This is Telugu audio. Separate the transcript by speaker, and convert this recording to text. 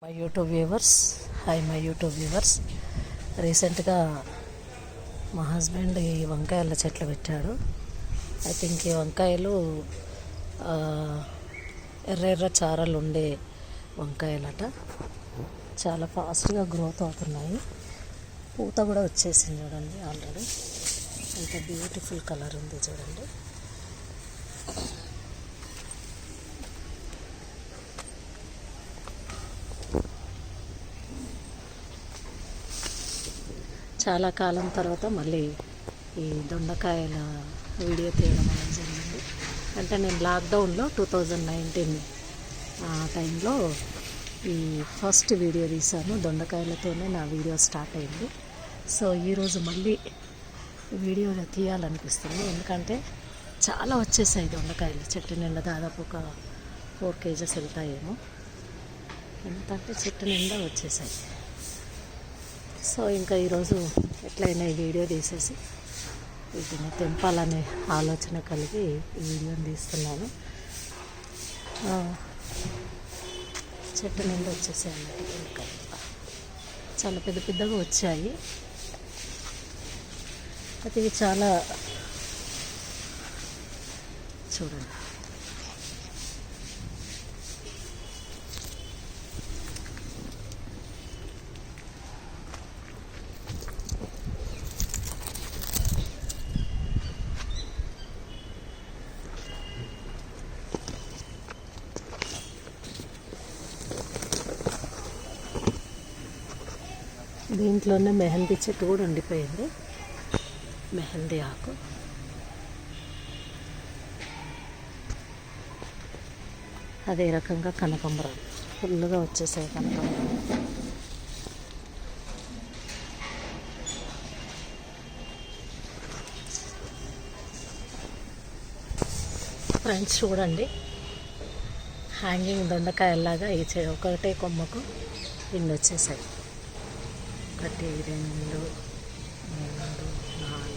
Speaker 1: My YouTube viewers, hi my YouTube viewers. రీసెంట్గా మా హస్బెండ్ ఈ వంకాయల చెట్లు పెట్టాడు. ఐ థింక్ ఈ వంకాయలు ఎర్ర చారలు ఉండే వంకాయలట. చాలా ఫాస్ట్గా గ్రోత్ అవుతున్నాయి. పూత కూడా వచ్చేసింది చూడండి. ఆల్రెడీ ఎంత బ్యూటిఫుల్ కలర్ ఉంది చూడండి. చాలా కాలం తర్వాత మళ్ళీ ఈ దొండకాయల వీడియో తీయడం అనేది జరిగింది. అంటే నేను లాక్డౌన్లో 2019 ఆ టైంలో ఈ ఫస్ట్ వీడియో తీశాను. దొండకాయలతోనే నా వీడియో స్టార్ట్ అయింది. సో ఈరోజు మళ్ళీ వీడియో తీయాలనిపిస్తుంది. ఎందుకంటే చాలా వచ్చేసాయి దొండకాయలు. చెట్టు నిండా దాదాపు ఒక 4 kgs వెళ్తాయేమో. ఎంతంటే చెట్టు నిండా వచ్చేసాయి. సో ఇంకా ఈరోజు ఎట్లయినా ఈ వీడియో తీసేసి వీటిని తెంపాలనే ఆలోచన కలిగి ఈ వీడియోని తీస్తున్నాను. చెట్టు నిండా వచ్చేసాయి అన్నట్టు. చాలా పెద్ద పెద్దగా వచ్చాయి. అయితే ఇవి చాలా చూడండి. దీంట్లోనే మెహందీ చెట్టు కూడా ఉండిపోయింది. మెహందీ ఆకు అదే రకంగా కనకాంబరాలు ఫుల్గా వచ్చేసాయి. కనకాంబరాలు ఫ్రెండ్స్ చూడండి. హ్యాంగింగ్ దొండకాయలాగా ఈ ఒకటే కొమ్మకు ఇన్ని వచ్చేసాయి. 1 2 3 4